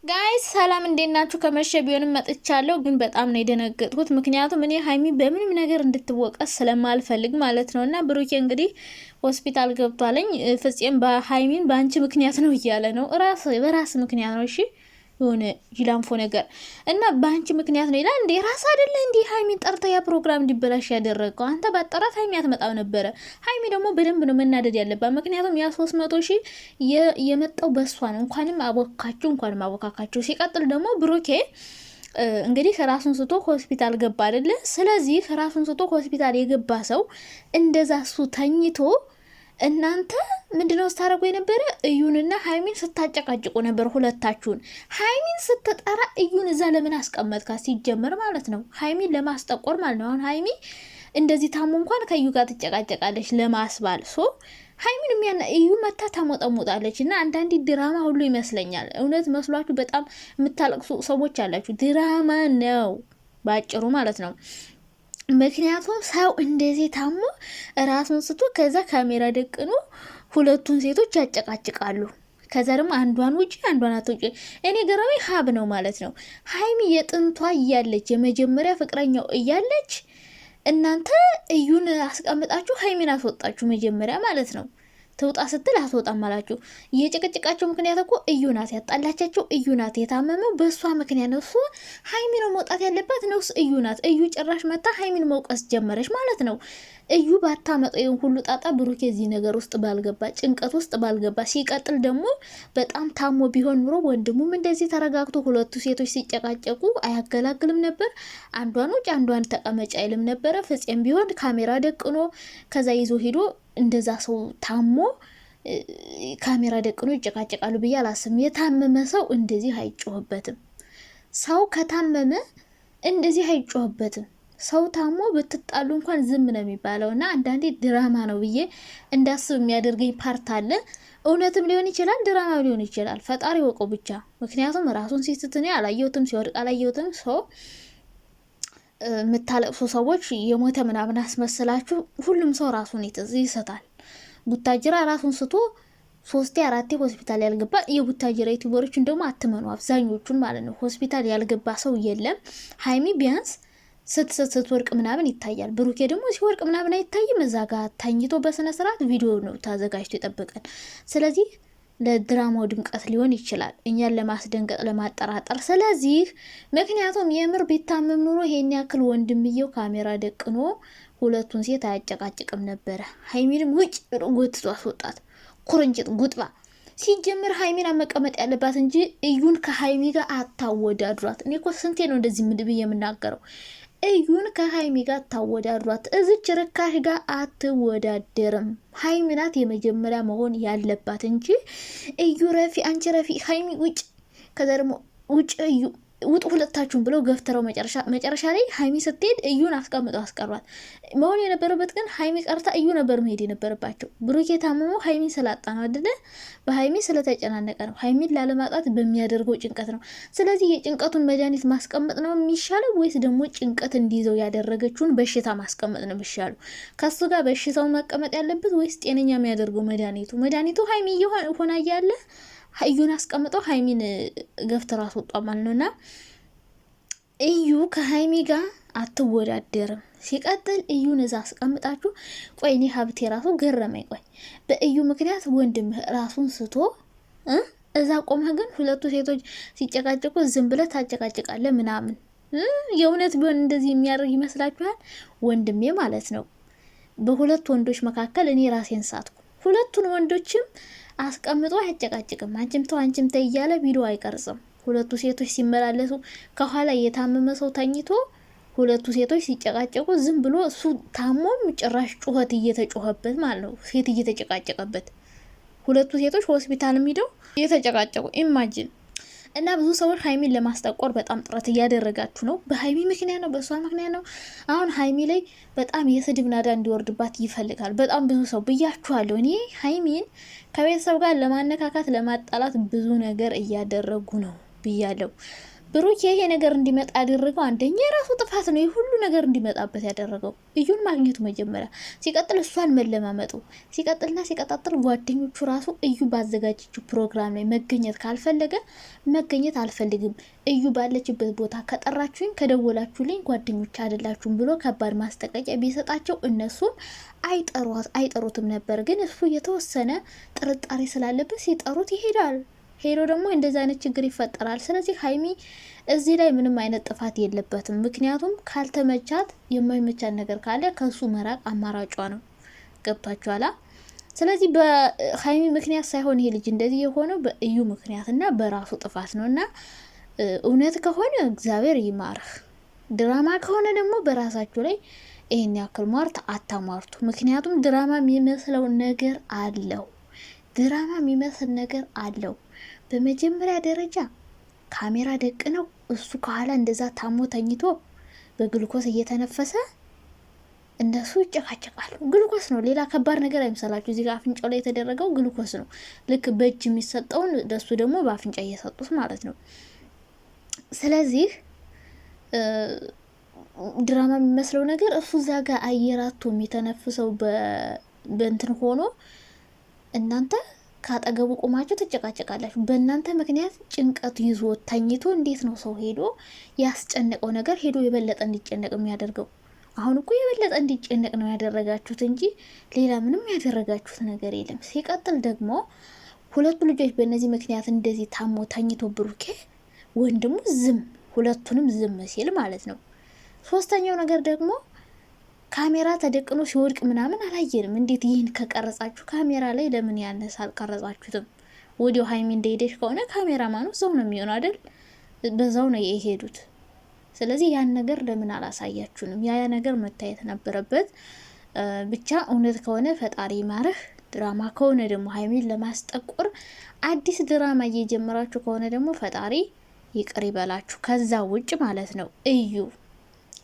ጋይስ ሰላም እንዴት ናችሁ? ከመሸ ቢሆንም መጥቻለሁ፣ ግን በጣም ነው የደነገጥኩት። ምክንያቱም እኔ ሀይሚ በምንም ነገር እንድትወቀስ ስለማልፈልግ ማለት ነው። እና ብሩኬ እንግዲህ ሆስፒታል ገብቷለኝ። ፍፄም በሀይሚን በአንቺ ምክንያት ነው እያለ ነው። በራስ ምክንያት ነው። እሺ የሆነ ጅላንፎ ነገር እና በአንቺ ምክንያት ነው ይላል። እንዴ ራስ አይደለ እንዴ ሀይሚን ጠርታ ያ ፕሮግራም እንዲበላሽ ያደረገው? አንተ ባጠራት ሀይሚ አትመጣም ነበረ። ሀይሚ ደግሞ በደንብ ነው መናደድ ያለባት። ምክንያቱም ያ 300,000 የመጣው በእሷ ነው። እንኳንም አቦካካችሁ። ሲቀጥል ደግሞ ብሩኬ እንግዲህ ራሱን ስቶ ሆስፒታል ገባ አይደለ? ስለዚህ ራሱን ስቶ ሆስፒታል የገባ ሰው እንደዛ እሱ ተኝቶ እናንተ ምንድነው ስታረጉ የነበረ? እዩንና ሀይሚን ስታጨቃጭቁ ነበር ሁለታችሁን። ሀይሚን ስትጠራ እዩን እዛ ለምን አስቀመጥካ? ሲጀመር ማለት ነው ሀይሚን ለማስጠቆር ማለት ነው። አሁን ሀይሚ እንደዚህ ታሙ እንኳን ከእዩ ጋር ትጨቃጨቃለች ለማስባል ሀይሚን እዩ መታ ታሞጠሞጣለች። እና አንዳንዴ ድራማ ሁሉ ይመስለኛል። እውነት መስሏችሁ በጣም የምታለቅሱ ሰዎች አላችሁ። ድራማ ነው ባጭሩ ማለት ነው። ምክንያቱም ሰው እንደዚህ ታሞ ራሱን ስቶ ከዛ ካሜራ ደቅኖ ሁለቱን ሴቶች ያጨቃጭቃሉ። ከዛ ደግሞ አንዷን ውጪ አንዷን አትውጪ። እኔ ገራሚ ሀብ ነው ማለት ነው። ሀይሚ የጥንቷ እያለች የመጀመሪያ ፍቅረኛው እያለች እናንተ እዩን አስቀምጣችሁ ሀይሚን አስወጣችሁ መጀመሪያ ማለት ነው። ትውጣ ስትል አትወጣም አላችሁ። የጭቅጭቃቸው ምክንያት እኮ እዩ ናት፣ ያጣላቻቸው እዩ ናት። የታመመው በእሷ ምክንያት ነው። እሱ ሀይሚ ነው መውጣት ያለባት ነውስ እዩ ናት። እዩ ጭራሽ መታ ሀይሚን መውቀስ ጀመረች ማለት ነው። እዩ ባታመጠውን ሁሉ ጣጣ ብሩኬ እዚህ ነገር ውስጥ ባልገባ፣ ጭንቀት ውስጥ ባልገባ። ሲቀጥል ደግሞ በጣም ታሞ ቢሆን ኑሮ ወንድሙም እንደዚህ ተረጋግቶ ሁለቱ ሴቶች ሲጨቃጨቁ አያገላግልም ነበር። አንዷን ውጭ አንዷን ተቀመጭ አይልም ነበረ። ፍፄም ቢሆን ካሜራ ደቅኖ ከዛ ይዞ ሄዶ እንደዛ ሰው ታሞ ካሜራ ደቅኖ ይጨቃጨቃሉ ብዬ አላስብም። የታመመ ሰው እንደዚህ አይጮህበትም። ሰው ከታመመ እንደዚህ አይጮህበትም። ሰው ታሞ ብትጣሉ እንኳን ዝም ነው የሚባለው። እና አንዳንዴ ድራማ ነው ብዬ እንዳስብ የሚያደርገኝ ፓርት አለ። እውነትም ሊሆን ይችላል፣ ድራማ ሊሆን ይችላል። ፈጣሪ ወቀው ብቻ። ምክንያቱም ራሱን ሲስትኔ አላየሁትም፣ ሲወድቅ አላየሁትም። ሰው የምታለቅሱ ሰዎች የሞተ ምናምን አስመስላችሁ ሁሉም ሰው ራሱን ይስታል። ቡታጅራ ራሱን ስቶ 3-4 ሆስፒታል ያልገባ የቡታጅራ ዩቲዩበሮችን ደግሞ አትመኑ፣ አብዛኞቹን ማለት ነው። ሆስፒታል ያልገባ ሰው የለም። ሀይሚ ቢያንስ ስትወርቅ ምናምን ይታያል። ብሩኬ ደግሞ ሲወርቅ ምናምን አይታይም። እዛ ጋር ታኝቶ በስነ ስርዓት ቪዲዮ ነው ተዘጋጅቶ ይጠብቃል። ስለዚህ ለድራማው ድምቀት ሊሆን ይችላል፣ እኛን ለማስደንገጥ ለማጠራጠር። ስለዚህ ምክንያቱም የምር ቢታመም ኑሮ ይሄን ያክል ወንድምየው ካሜራ ደቅኖ ሁለቱን ሴት አያጨቃጭቅም ነበረ። ሀይሚንም ውጭ ጎትቶ አስወጣት። ኩርንጭት ጉጥባ። ሲጀምር ሀይሚን መቀመጥ ያለባት እንጂ እዩን ከሀይሚ ጋር አታወዳድሯት። እኔ እኮ ስንቴ ነው እንደዚህ ምድብ የምናገረው? እዩን ከሀይሚ ጋር አታወዳድሯት። እዚች ርካሽ ጋር አትወዳደርም። ሀይሚ ናት የመጀመሪያ መሆን ያለባት እንጂ እዩ ረፊ፣ አንቺ ረፊ፣ ሀይሚ ውጭ፣ ከዛ ደግሞ ውጭ እዩ ውጡ ሁለታችሁም ብለው ገፍተረው መጨረሻ ላይ ሀይሚ ስትሄድ እዩን አስቀምጠው አስቀሯት። መሆን የነበረበት ግን ሀይሚ ቀርታ እዩ ነበር መሄድ የነበረባቸው። ብሩኬ የታመመው ሀይሚን ስላጣ ነው አይደለ? በሀይሚ ስለተጨናነቀ ነው። ሀይሚን ላለማጣት በሚያደርገው ጭንቀት ነው። ስለዚህ የጭንቀቱን መድኃኒት ማስቀመጥ ነው የሚሻለው ወይስ ደግሞ ጭንቀት እንዲይዘው ያደረገችውን በሽታ ማስቀመጥ ነው የሚሻለው? ከሱ ጋር በሽታውን መቀመጥ ያለበት ወይስ ጤነኛ የሚያደርገው መድኃኒቱ ሀይሚ ሆና እያለ እዩን አስቀምጠው ሀይሚን ገፍተራ አስወጣ ማለት ነውና እዩ ከሀይሚ ጋር አትወዳደርም። ሲቀጥል እዩን እዛ አስቀምጣችሁ ቆይ፣ እኔ ሀብቴ ራሱ ገረመኝ። ቆይ በእዩ ምክንያት ወንድምህ ራሱን ስቶ እዛ ቆመህ ግን ሁለቱ ሴቶች ሲጨቃጨቁ ዝም ብለህ ታጨቃጭቃለህ ምናምን። የእውነት ቢሆን እንደዚህ የሚያደርግ ይመስላችኋል? ወንድሜ ማለት ነው። በሁለት ወንዶች መካከል እኔ ራሴን ሳትኩ። ሁለቱን ወንዶችም አስቀምጦ አያጨቃጭቅም። አንቺም ተይ እያለ ቪዲዮ አይቀርጽም። ሁለቱ ሴቶች ሲመላለሱ ከኋላ የታመመ ሰው ተኝቶ ሁለቱ ሴቶች ሲጨቃጨቁ ዝም ብሎ እሱ ታሞም ጭራሽ ጩኸት እየተጮኸበት ማለት ነው። ሴት እየተጨቃጨቀበት ሁለቱ ሴቶች ሆስፒታል ሄደው እየተጨቃጨቁ ኢማጂን። እና ብዙ ሰዎች ሀይሚን ለማስጠቆር በጣም ጥረት እያደረጋችሁ ነው። በሀይሚ ምክንያት ነው፣ በእሷ ምክንያት ነው። አሁን ሀይሚ ላይ በጣም የስድብ ናዳ እንዲወርድባት ይፈልጋል በጣም ብዙ ሰው። ብያችኋለሁ፣ እኔ ሀይሚን ከቤተሰብ ጋር ለማነካካት ለማጣላት ብዙ ነገር እያደረጉ ነው ብያለሁ። ብሩክ ይሄ ነገር እንዲመጣ ያደረገው አንደኛ የራሱ ጥፋት ነው። ይህ ሁሉ ነገር እንዲመጣበት ያደረገው እዩን ማግኘቱ መጀመሪያ፣ ሲቀጥል እሷን መለማመጡ፣ ሲቀጥልና ሲቀጣጥል ጓደኞቹ ራሱ እዩ ባዘጋጀችው ፕሮግራም ላይ መገኘት ካልፈለገ መገኘት አልፈልግም፣ እዩ ባለችበት ቦታ ከጠራችሁኝ ከደወላችሁልኝ ጓደኞች አይደላችሁም ብሎ ከባድ ማስጠንቀቂያ ቢሰጣቸው እነሱም አይጠሩትም ነበር። ግን እሱ የተወሰነ ጥርጣሬ ስላለበት ሲጠሩት ይሄዳል። ሄዶ ደግሞ እንደዚህ አይነት ችግር ይፈጠራል። ስለዚህ ሀይሚ እዚህ ላይ ምንም አይነት ጥፋት የለበትም። ምክንያቱም ካልተመቻት የማይመቻት ነገር ካለ ከሱ መራቅ አማራጯ ነው። ገብቷችኋላ? ስለዚህ በሀይሚ ምክንያት ሳይሆን ይሄ ልጅ እንደዚህ የሆነው በእዩ ምክንያት እና በራሱ ጥፋት ነው። እና እውነት ከሆነ እግዚአብሔር ይማርህ፣ ድራማ ከሆነ ደግሞ በራሳችሁ ላይ ይህን ያክል ሟርት አታሟርቱ። ምክንያቱም ድራማ የሚመስለው ነገር አለው። ድራማ የሚመስል ነገር አለው። በመጀመሪያ ደረጃ ካሜራ ደቅ ነው እሱ ከኋላ እንደዛ ታሞ ተኝቶ በግሉኮስ እየተነፈሰ እነሱ ይጨቃጨቃሉ። ግሉኮስ ነው፣ ሌላ ከባድ ነገር አይምሰላችሁ። እዚህ ጋር አፍንጫው ላይ የተደረገው ግሉኮስ ነው። ልክ በእጅ የሚሰጠውን ለሱ ደግሞ በአፍንጫ እየሰጡት ማለት ነው። ስለዚህ ድራማ የሚመስለው ነገር እሱ እዛ ጋር አየራቱ የሚተነፍሰው በእንትን ሆኖ እናንተ ካጠገቡ ቆማችሁ ትጨቃጨቃላችሁ። በእናንተ ምክንያት ጭንቀት ይዞ ተኝቶ እንዴት ነው ሰው ሄዶ ያስጨነቀው ነገር ሄዶ የበለጠ እንዲጨነቅ የሚያደርገው? አሁን እኮ የበለጠ እንዲጨነቅ ነው ያደረጋችሁት እንጂ ሌላ ምንም ያደረጋችሁት ነገር የለም። ሲቀጥል ደግሞ ሁለቱ ልጆች በእነዚህ ምክንያት እንደዚህ ታሞ ተኝቶ ብሩኬ ወንድሙ ሁለቱንም ዝም ሲል ማለት ነው። ሶስተኛው ነገር ደግሞ ካሜራ ተደቅኖ ሲወድቅ ምናምን አላየንም። እንዴት ይህን ከቀረጻችሁ ካሜራ ላይ ለምን ያነሳ አልቀረጻችሁትም? ወዲያው ሀይሚ እንደሄደች ከሆነ ካሜራማኑ እዛው ነው የሚሆነው አይደል? በዛው ነው የሄዱት። ስለዚህ ያን ነገር ለምን አላሳያችሁንም? ያ ነገር መታየት ነበረበት። ብቻ እውነት ከሆነ ፈጣሪ ማረህ፣ ድራማ ከሆነ ደግሞ ሀይሚን ለማስጠቆር አዲስ ድራማ እየጀመራችሁ ከሆነ ደግሞ ፈጣሪ ይቅር ይበላችሁ። ከዛ ውጭ ማለት ነው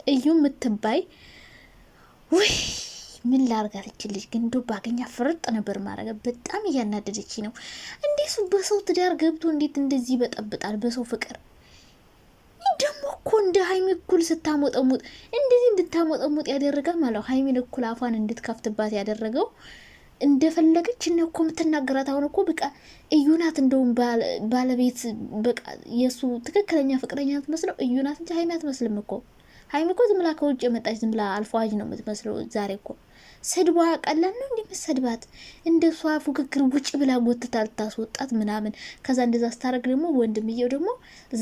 እዩ ምትባይ ውይ ምን ላርጋት ይችልሽ? ግን ዶ ባገኛ ፍርጥ ነበር ማረገ። በጣም እያናደደች ነው። እንዴት በሰው ትዳር ገብቶ እንዴት እንደዚህ ይበጠብጣል? በሰው ፍቅር ደግሞ እኮ እንደ ሀይሚ እኩል ስታሞጠሙጥ እንደዚህ እንድታሞጠሙጥ ያደረጋል ማለት ነው። ሀይሚን እኩል አፏን እንድትከፍትባት ያደረገው እንደፈለገች እነ እኮ የምትናገራት አሁን እኮ በቃ እዩናት እንደውም ባለቤት በቃ የእሱ ትክክለኛ ፍቅረኛ ትመስለው እዩናት እንጂ ሀይሚ አትመስልም እኮ። ሀይሚ እኮ ዝም ብላ ከውጭ የመጣች ዝም ብላ አልፏጅ ነው የምትመስለው። ዛሬ እኮ ስድቧ ቀላል ነው እንደምትሰድባት እንደሷ ፉክክር ውጭ ብላ ጎትታ ልታስወጣት ምናምን። ከዛ እንደዛ ስታረግ ደግሞ ወንድምየው ደግሞ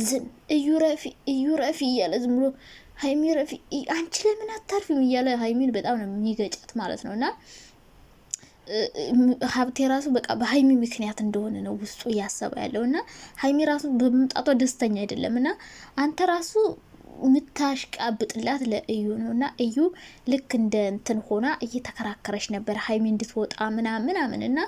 ዝም እዩ ረፊ እያለ ዝም ብሎ ሀይሚ ረፊ አንቺ ለምን አታርፊም እያለ ሀይሚን በጣም ነው የሚገጫት ማለት ነው። እና ሀብቴ ራሱ በቃ በሀይሚ ምክንያት እንደሆነ ነው ውስጡ እያሰበ ያለው። እና ሀይሚ ራሱ በመምጣቷ ደስተኛ አይደለም። እና አንተ ራሱ ምታሽቃብጥላት ለእዩ ነው። እና እዩ ልክ እንደ እንትን ሆና እየተከራከረች ነበር ሀይሚ እንድትወጣ ምናምን። እና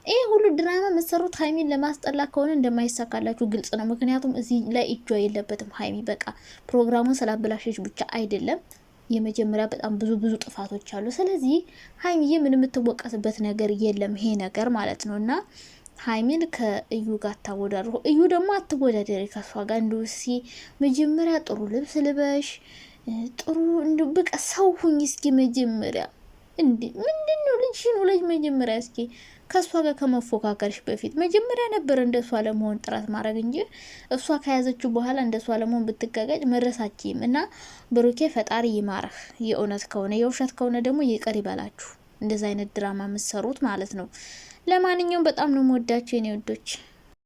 ይህ ሁሉ ድራማ መሰሩት ሀይሚን ለማስጠላ ከሆነ እንደማይሳካላችሁ ግልጽ ነው። ምክንያቱም እዚህ ላይ እጇ የለበትም ሀይሚ። በቃ ፕሮግራሙን ስላበላሸች ብቻ አይደለም፣ የመጀመሪያ በጣም ብዙ ጥፋቶች አሉ። ስለዚህ ሀይሚዬ ምን የምትወቀስበት ነገር የለም ይሄ ነገር ማለት ነው። እና ሀይሚን ከእዩ ጋር አታወዳድሩ። እዩ ደግሞ አትወዳደሪ ከሷ ጋር። እንዲሁ እስኪ መጀመሪያ ጥሩ ልብስ ልበሽ፣ ጥሩ እንዲሁ በቃ ሰው ሁኝ እስኪ መጀመሪያ። እንዲ ምንድን ነው ልጅሽን ወለጅ መጀመሪያ እስኪ ከእሷ ጋር ከመፎካከርሽ በፊት መጀመሪያ ነበር እንደሷ ለመሆን ጥረት ማድረግ እንጂ እሷ ከያዘችው በኋላ እንደሷ ለመሆን ብትጋጋጭ መድረሳችም። እና ብሩኬ ፈጣሪ ይማረህ። የእውነት ከሆነ የውሸት ከሆነ ደግሞ ይቅር ይበላችሁ። እንደዚ አይነት ድራማ የምትሰሩት ማለት ነው። ለማንኛውም በጣም ነው የምወዳችሁ የኔ ወዶች።